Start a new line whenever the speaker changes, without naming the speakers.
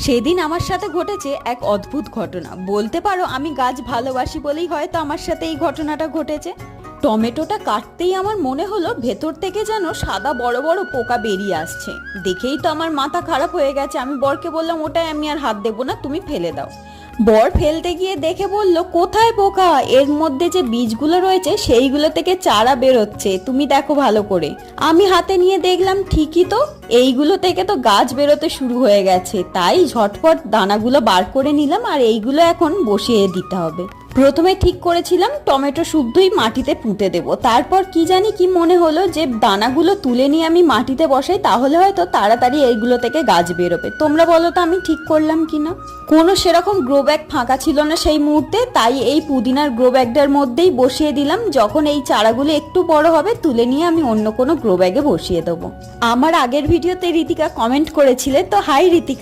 সেদিন আমার সাথে ঘটেছে এক অদ্ভুত ঘটনা। বলতে পারো আমি গাছ ভালোবাসি বলেই হয়তো আমার সাথে এই ঘটনাটা ঘটেছে। টমেটোটা কাটতেই আমার মনে হলো ভেতর থেকে যেন সাদা বড় বড় পোকা বেরিয়ে আসছে। দেখেই তো আমার মাথা খারাপ হয়ে গেছে। আমি বরকে বললাম ওটাই আমি আর হাত দেবো না, তুমি ফেলে দাও। বর ফেলতে গিয়ে দেখে বলল কোথায় পোকা, এর মধ্যে যে বীজগুলো রয়েছে সেইগুলো থেকে চারা বেরোচ্ছে, তুমি দেখো ভালো করে। আমি হাতে নিয়ে দেখলাম ঠিকই তো, এইগুলো থেকে তো গাছ বেরোতে শুরু হয়ে গেছে। তাই ঝটপট দানাগুলো বার করে নিলাম আর এইগুলো এখন বসিয়ে দিতে হবে। প্রথমে ঠিক করেছিলাম টমেটো শুদ্ধই মাটিতে পুঁতে দেব, তারপর কি জানি কি মনে হলো যে দানাগুলো তুলে নিয়ে আমি মাটিতে বসাই, তাহলে হয়তো তাড়াতাড়ি এইগুলো থেকে গাছ বেরোবে। তোমরা বলো তো আমি ঠিক করলাম কিনা। কোনো সেরকম গ্রো ব্যাগ ফাঁকা ছিল না সেই মুহূর্তে, তাই এই পুদিনার গ্রো ব্যাগটার মধ্যেই বসিয়ে দিলাম। যখন এই চারাগুলো একটু বড় হবে তুলে নিয়ে আমি অন্য কোনো গ্রো ব্যাগে বসিয়ে দেবো। আমার আগের ভিডিওতে ঋতিকা কমেন্ট করেছিলে, তো হাই ঋতিকা।